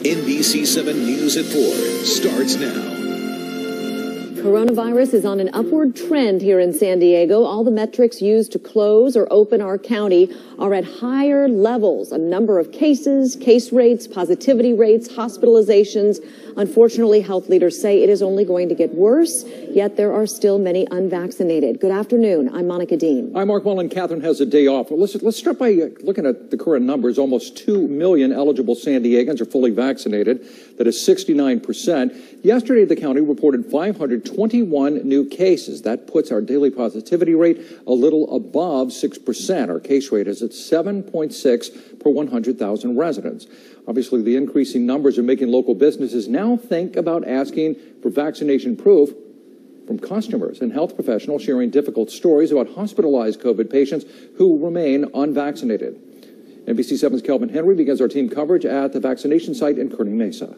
NBC 7 News at 4 starts now. Coronavirus is on an upward trend here in San Diego. All the metrics used to close or open our county are at higher levels. A number of cases, case rates, positivity rates, hospitalizations. Unfortunately, health leaders say it is only going to get worse, yet there are still many unvaccinated. Good afternoon. I'm Monica Dean. I'm Mark Mullen. Catherine has a day off. Well, let's start by looking at the current numbers. Almost 2 million eligible San Diegans are fully vaccinated. That is 69%. Yesterday, the county reported 521 new cases. That puts our daily positivity rate a little above 6%. Our case rate is at 7.6 per 100,000 residents. Obviously, the increasing numbers are making local businesses now think about asking for vaccination proof from customers and health professionals sharing difficult stories about hospitalized COVID patients who remain unvaccinated. NBC 7's Kelvin Henry begins our team coverage at the vaccination site in Kearny Mesa.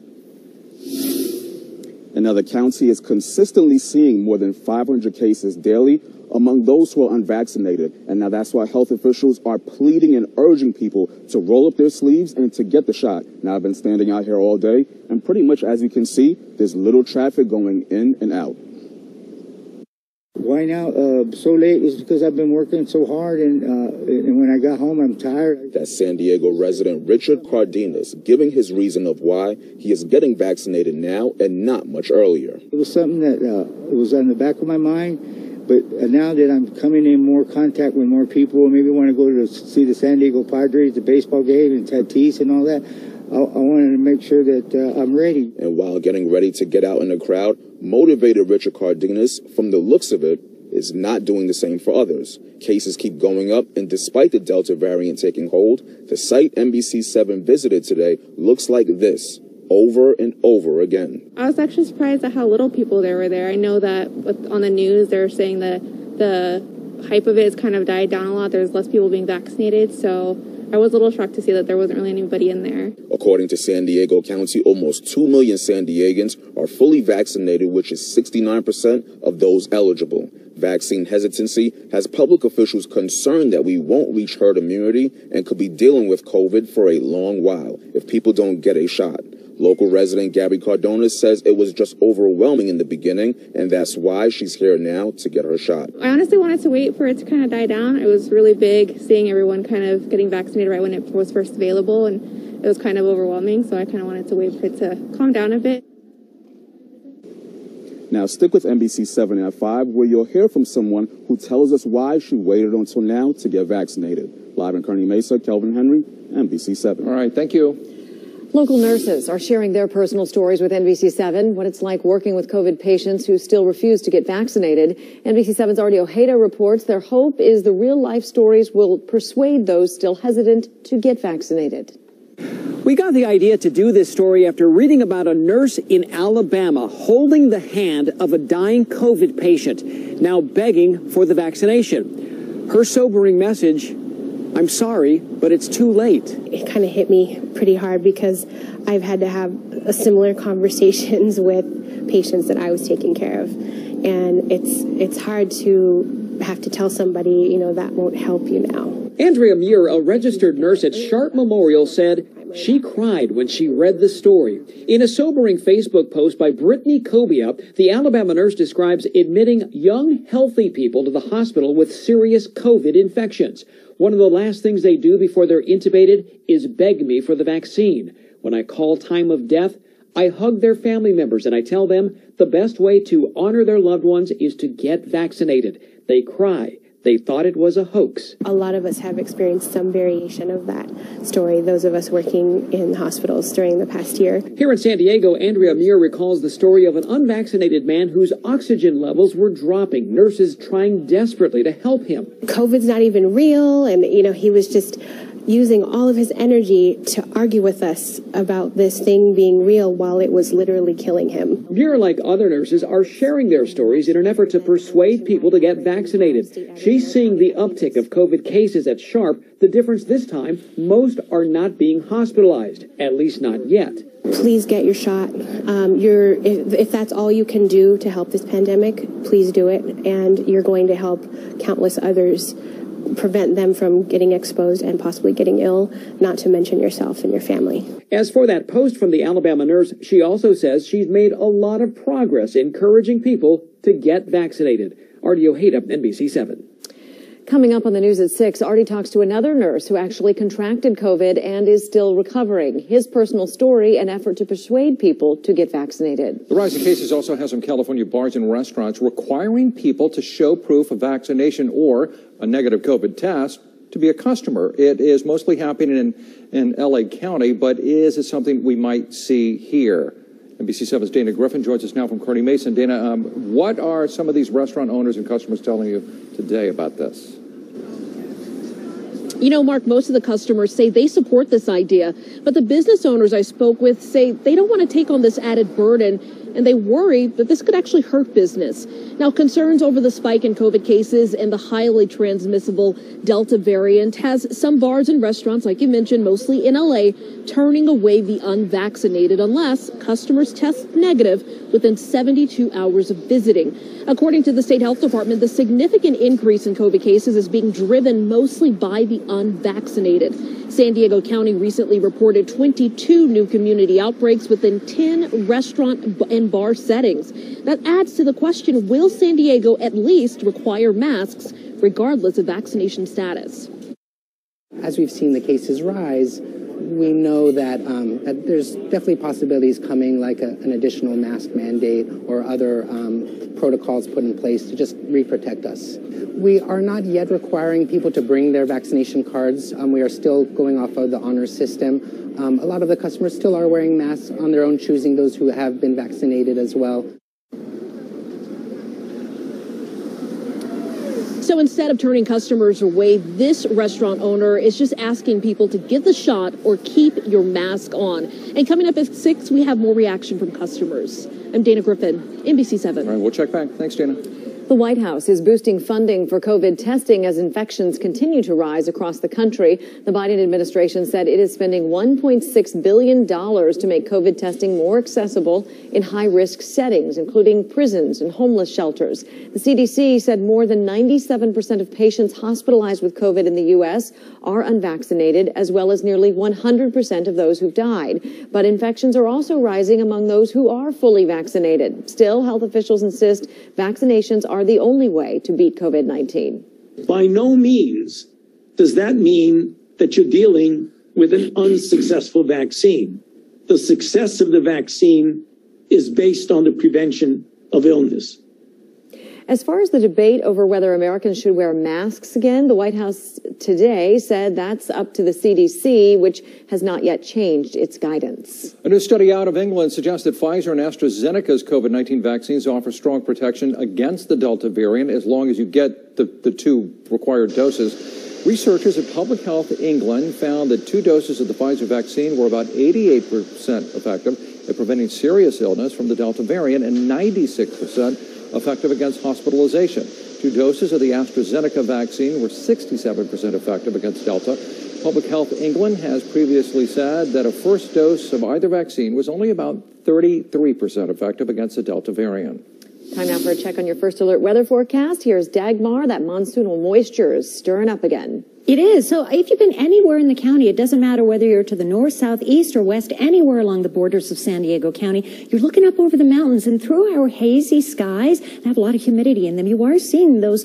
And now the county is consistently seeing more than 500 cases daily among those who are unvaccinated. And now that's why health officials are pleading and urging people to roll up their sleeves and to get the shot. Now, I've been standing out here all day, and pretty much, as you can see, there's little traffic going in and out. Why now so late is because I've been working so hard, and when I got home, I'm tired. That's San Diego resident Richard Cardenas giving his reason of why he is getting vaccinated now and not much earlier. It was something that it was on the back of my mind, but now that I'm coming in more contact with more people, maybe want to go to see the San Diego Padres, the baseball game, and Tatis and all that, I wanted to make sure that I'm ready. And while getting ready to get out in the crowd, motivated Richard Cardenas, from the looks of it, is not doing the same for others. Cases keep going up, and despite the Delta variant taking hold, the site NBC 7 visited today looks like this, over and over again. I was actually surprised at how little people there were there. I know that on the news they're saying that the hype of it has kind of died down a lot. There's less people being vaccinated, so I was a little shocked to see that there wasn't really anybody in there. According to San Diego County, almost 2 million San Diegans are fully vaccinated, which is 69% of those eligible. Vaccine hesitancy has public officials concerned that we won't reach herd immunity and could be dealing with COVID for a long while if people don't get a shot. Local resident Gabby Cardonas says it was just overwhelming in the beginning, and that's why she's here now to get her shot. I honestly wanted to wait for it to kind of die down. It was really big seeing everyone kind of getting vaccinated right when it was first available, and it was kind of overwhelming, so I kind of wanted to wait for it to calm down a bit. Now stick with NBC 7 at 5, where you'll hear from someone who tells us why she waited until now to get vaccinated. Live in Kearny Mesa, Kelvin Henry, NBC 7. All right, thank you. Local nurses are sharing their personal stories with NBC 7, what it's like working with COVID patients who still refuse to get vaccinated. NBC 7's Artie Ojeda reports their hope is the real-life stories will persuade those still hesitant to get vaccinated. We got the idea to do this story after reading about a nurse in Alabama holding the hand of a dying COVID patient, now begging for the vaccination. Her sobering message: I'm sorry, but it's too late. It kind of hit me pretty hard because I've had to have similar conversations with patients that I was taking care of. And it's hard to have to tell somebody, you know, that won't help you now. Andrea Muir, a registered nurse at Sharp Memorial, said she cried when she read the story. In a sobering Facebook post by Brittany Kobiup, the Alabama nurse describes admitting young, healthy people to the hospital with serious COVID infections. One of the last things they do before they're intubated is beg me for the vaccine. When I call time of death, I hug their family members and I tell them the best way to honor their loved ones is to get vaccinated. They cry. They thought it was a hoax. A lot of us have experienced some variation of that story, those of us working in hospitals during the past year. Here in San Diego, Andrea Muir recalls the story of an unvaccinated man whose oxygen levels were dropping, nurses trying desperately to help him. COVID's not even real, and, you know, he was just using all of his energy to argue with us about this thing being real while it was literally killing him. Muir, like other nurses, are sharing their stories in an effort to persuade people to get vaccinated. She's seeing the uptick of COVID cases at Sharp. The difference this time, most are not being hospitalized, at least not yet. Please get your shot. If that's all you can do to help this pandemic, please do it. And you're going to help countless others prevent them from getting exposed and possibly getting ill, not to mention yourself and your family. As for that post from the Alabama nurse, she also says she's made a lot of progress encouraging people to get vaccinated. Artie Ojeda, NBC 7. Coming up on the news at 6, Artie talks to another nurse who actually contracted COVID and is still recovering. His personal story, an effort to persuade people to get vaccinated. The rise in cases also has some California bars and restaurants requiring people to show proof of vaccination or a negative COVID test to be a customer. It is mostly happening in L.A. County, but is it something we might see here? NBC 7's Dana Griffin joins us now from Kearny Mason. Dana, what are some of these restaurant owners and customers telling you today about this? You know, Mark, most of the customers say they support this idea, but the business owners I spoke with say they don't want to take on this added burden, and they worry that this could actually hurt business. Now, concerns over the spike in COVID cases and the highly transmissible Delta variant has some bars and restaurants, like you mentioned, mostly in LA, turning away the unvaccinated unless customers test negative within 72 hours of visiting. According to the state health department, the significant increase in COVID cases is being driven mostly by the unvaccinated. San Diego County recently reported 22 new community outbreaks within 10 restaurant and bar settings. That adds to the question, will San Diego at least require masks regardless of vaccination status? As we've seen the cases rise, we know that, that there's definitely possibilities coming, like an additional mask mandate or other protocols put in place to just re-protect us. We are not yet requiring people to bring their vaccination cards. We are still going off of the honor system. A lot of the customers still are wearing masks on their own choosing, those who have been vaccinated as well. So instead of turning customers away, this restaurant owner is just asking people to get the shot or keep your mask on. And coming up at 6, we have more reaction from customers. I'm Dana Griffin, NBC 7. All right, we'll check back. Thanks, Dana. The White House is boosting funding for COVID testing as infections continue to rise across the country. The Biden administration said it is spending $1.6 billion to make COVID testing more accessible in high-risk settings, including prisons and homeless shelters. The CDC said more than 97% of patients hospitalized with COVID in the U.S. are unvaccinated, as well as nearly 100% of those who've died. But infections are also rising among those who are fully vaccinated. Still, health officials insist vaccinations are the only way to beat COVID-19. By no means does that mean that you're dealing with an unsuccessful vaccine. The success of the vaccine is based on the prevention of illness. As far as the debate over whether Americans should wear masks again, the White House today said that's up to the CDC, which has not yet changed its guidance. A new study out of England suggests that Pfizer and AstraZeneca's COVID-19 vaccines offer strong protection against the Delta variant as long as you get the 2 required doses. Researchers at Public Health England found that 2 doses of the Pfizer vaccine were about 88% effective at preventing serious illness from the Delta variant and 96% effective against hospitalization. 2 doses of the AstraZeneca vaccine were 67% effective against Delta. Public Health England has previously said that a first dose of either vaccine was only about 33% effective against the Delta variant. Time now for a check on your first alert weather forecast. Here's Dagmar. That monsoonal moisture is stirring up again. It is. So if you've been anywhere in the county, it doesn't matter whether you're to the north, south, east, or west, anywhere along the borders of San Diego County, you're looking up over the mountains, and through our hazy skies that have a lot of humidity in them, you are seeing those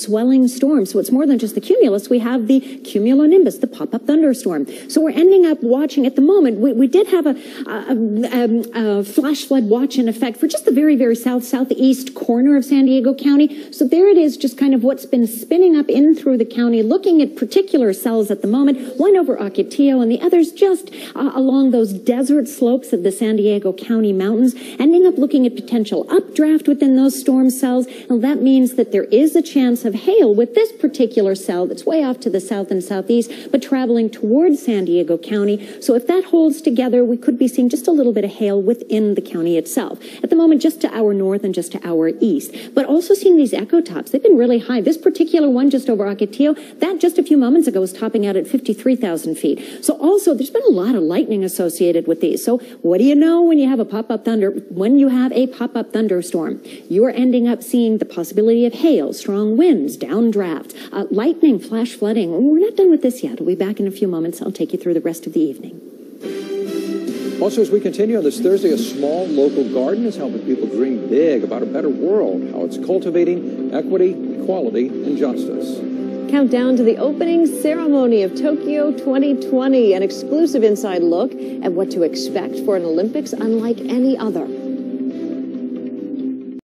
swelling storms. So it's more than just the cumulus. We have the cumulonimbus, the pop-up thunderstorm. So we're ending up watching at the moment. We did have a flash flood watch in effect for just the very, very southeast corner of San Diego County. So there it is, just kind of what's been spinning up in through the county, looking at particular cells at the moment, one over Ocotillo and the others just along those desert slopes of the San Diego County mountains, ending up looking at potential updraft within those storm cells. And that means that there is a chance of hail with this particular cell that's way off to the south and southeast, but traveling towards San Diego County. So if that holds together, we could be seeing just a little bit of hail within the county itself. At the moment, just to our north and just to our east. But also seeing these echo tops. They've been really high. This particular one just over Ocotillo, that just a few few moments ago was topping out at 53,000 feet. So also, there's been a lot of lightning associated with these. So what do you know when you have a pop-up thunderstorm? You are ending up seeing the possibility of hail, strong winds, downdraft, lightning, flash flooding. We're not done with this yet. We'll be back in a few moments. I'll take you through the rest of the evening. Also, as we continue on this Thursday, a small local garden is helping people dream big about a better world, how it's cultivating equity, equality, and justice. Countdown to the opening ceremony of Tokyo 2020, an exclusive inside look at what to expect for an Olympics unlike any other.